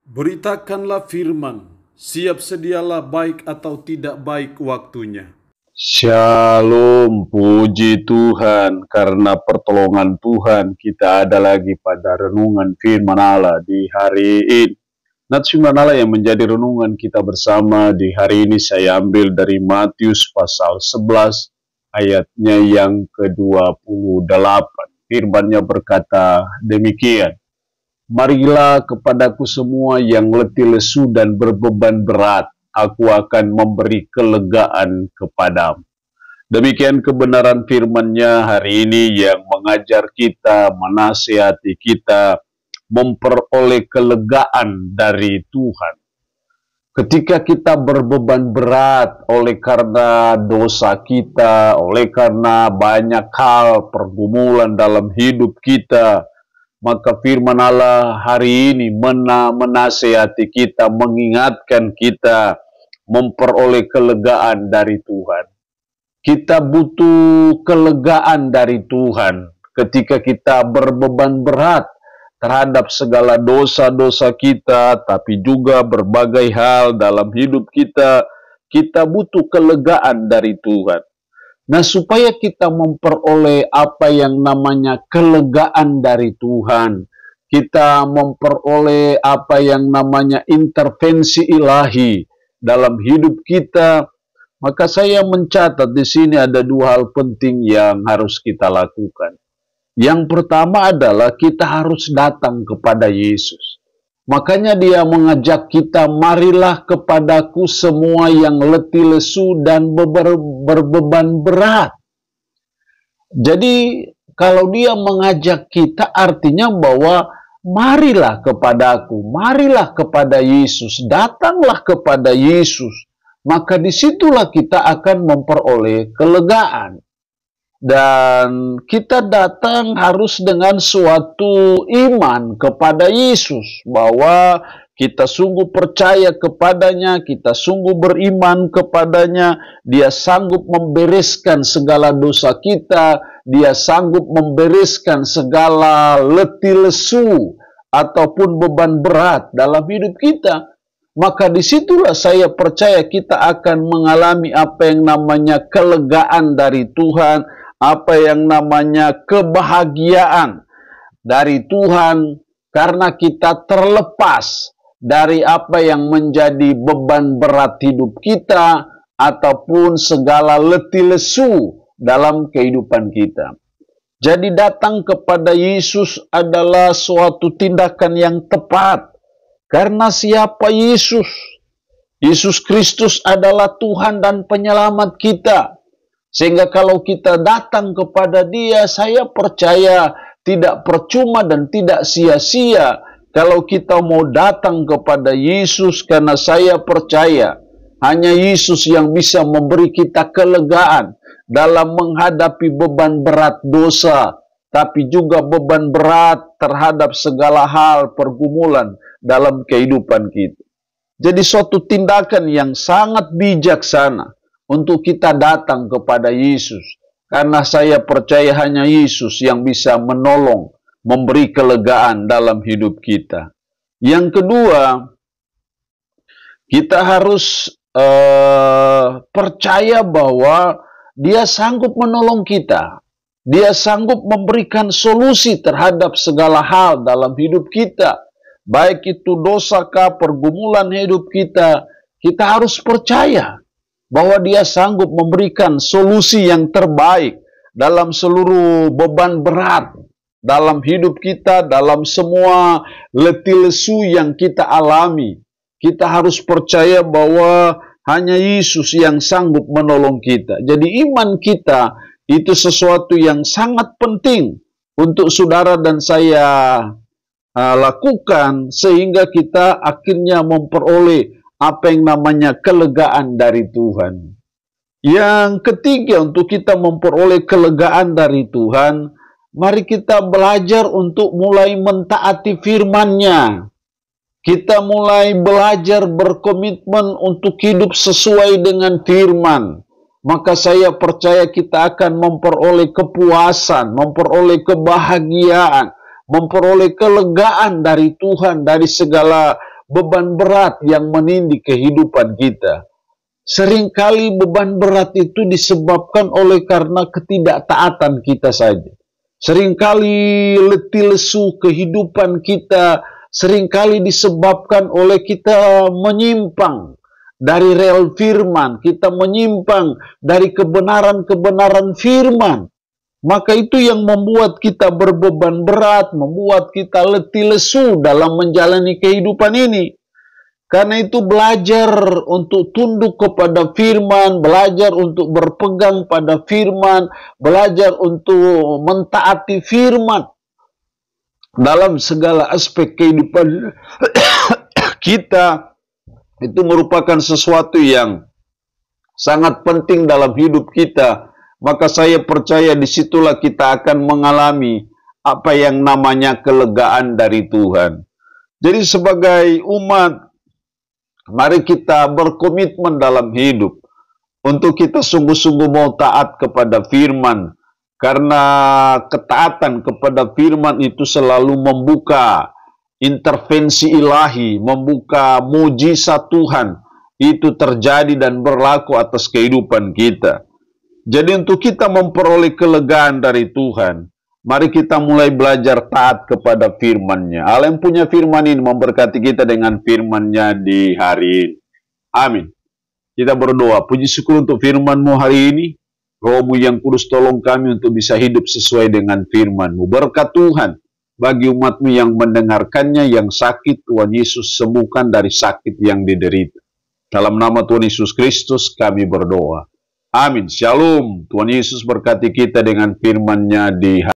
Beritakanlah firman, siap sedialah baik atau tidak baik waktunya. Shalom, puji Tuhan, karena pertolongan Tuhan kita ada lagi pada renungan firman Allah di hari ini. Nats firman Allah yang menjadi renungan kita bersama di hari ini saya ambil dari Matius pasal 11 ayatnya yang ke-28. Firman-Nya berkata demikian. Marilah kepadaku semua yang letih lesu dan berbeban berat, aku akan memberi kelegaan kepadamu. Demikian kebenaran firman-Nya hari ini yang mengajar kita, menasihati kita, memperoleh kelegaan dari Tuhan. Ketika kita berbeban berat oleh karena dosa kita, oleh karena banyak hal pergumulan dalam hidup kita, maka firman Allah hari ini menasihati kita, mengingatkan kita, memperoleh kelegaan dari Tuhan. Kita butuh kelegaan dari Tuhan ketika kita berbeban berat terhadap segala dosa-dosa kita, tapi juga berbagai hal dalam hidup kita. Kita butuh kelegaan dari Tuhan. Nah, supaya kita memperoleh apa yang namanya kelegaan dari Tuhan, kita memperoleh apa yang namanya intervensi ilahi dalam hidup kita, maka saya mencatat di sini ada dua hal penting yang harus kita lakukan. Yang pertama adalah kita harus datang kepada Yesus. Makanya dia mengajak kita, marilah kepadaku semua yang letih lesu dan berbeban berat. Jadi kalau dia mengajak kita artinya bahwa marilah kepadaku, marilah kepada Yesus, datanglah kepada Yesus. Maka disitulah kita akan memperoleh kelegaan. Dan kita datang harus dengan suatu iman kepada Yesus, bahwa kita sungguh percaya kepadanya, kita sungguh beriman kepadanya. Dia sanggup membereskan segala dosa kita, dia sanggup membereskan segala letih lesu ataupun beban berat dalam hidup kita. Maka disitulah saya percaya kita akan mengalami apa yang namanya kelegaan dari Tuhan, apa yang namanya kebahagiaan dari Tuhan, karena kita terlepas dari apa yang menjadi beban berat hidup kita ataupun segala letih lesu dalam kehidupan kita. Jadi datang kepada Yesus adalah suatu tindakan yang tepat. Karena siapa Yesus? Yesus Kristus adalah Tuhan dan penyelamat kita. Sehingga kalau kita datang kepada dia, saya percaya tidak percuma dan tidak sia-sia kalau kita mau datang kepada Yesus, karena saya percaya hanya Yesus yang bisa memberi kita kelegaan dalam menghadapi beban berat dosa, tapi juga beban berat terhadap segala hal pergumulan dalam kehidupan kita. Jadi suatu tindakan yang sangat bijaksana untuk kita datang kepada Yesus. Karena saya percaya hanya Yesus yang bisa menolong, memberi kelegaan dalam hidup kita. Yang kedua, kita harus percaya bahwa dia sanggup menolong kita. Dia sanggup memberikan solusi terhadap segala hal dalam hidup kita. Baik itu dosakah, pergumulan hidup kita, kita harus percaya bahwa dia sanggup memberikan solusi yang terbaik dalam seluruh beban berat dalam hidup kita, dalam semua letih lesu yang kita alami. Kita harus percaya bahwa hanya Yesus yang sanggup menolong kita. Jadi iman kita itu sesuatu yang sangat penting untuk saudara dan saya lakukan, sehingga kita akhirnya memperoleh apa yang namanya kelegaan dari Tuhan. Yang ketiga, untuk kita memperoleh kelegaan dari Tuhan, mari kita belajar untuk mulai mentaati firman-Nya. Kita mulai belajar berkomitmen untuk hidup sesuai dengan firman. Maka saya percaya kita akan memperoleh kepuasan, memperoleh kebahagiaan, memperoleh kelegaan dari Tuhan, dari segala beban berat yang menindih kehidupan kita. Seringkali beban berat itu disebabkan oleh karena ketidaktaatan kita saja. Seringkali letih lesu kehidupan kita, seringkali disebabkan oleh kita menyimpang dari rel firman, kita menyimpang dari kebenaran-kebenaran firman. Maka itu yang membuat kita berbeban berat, membuat kita letih lesu dalam menjalani kehidupan ini. Karena itu belajar untuk tunduk kepada firman, belajar untuk berpegang pada firman, belajar untuk mentaati firman dalam segala aspek kehidupan kita, itu merupakan sesuatu yang sangat penting dalam hidup kita. Maka saya percaya disitulah kita akan mengalami apa yang namanya kelegaan dari Tuhan. Jadi sebagai umat, mari kita berkomitmen dalam hidup untuk kita sungguh-sungguh mau taat kepada firman. Karena ketaatan kepada firman itu selalu membuka intervensi ilahi, membuka mujizat Tuhan. Itu terjadi dan berlaku atas kehidupan kita. Jadi untuk kita memperoleh kelegaan dari Tuhan, mari kita mulai belajar taat kepada firman-Nya. Allah yang punya firman ini memberkati kita dengan firman-Nya di hari ini. Amin. Kita berdoa, puji syukur untuk firman-Mu hari ini. Roh-Mu yang kudus tolong kami untuk bisa hidup sesuai dengan firman-Mu. Berkat Tuhan bagi umat-Mu yang mendengarkannya, yang sakit, Tuhan Yesus sembuhkan dari sakit yang diderita. Dalam nama Tuhan Yesus Kristus kami berdoa. Amin. Shalom. Tuhan Yesus berkati kita dengan firman-Nya di hari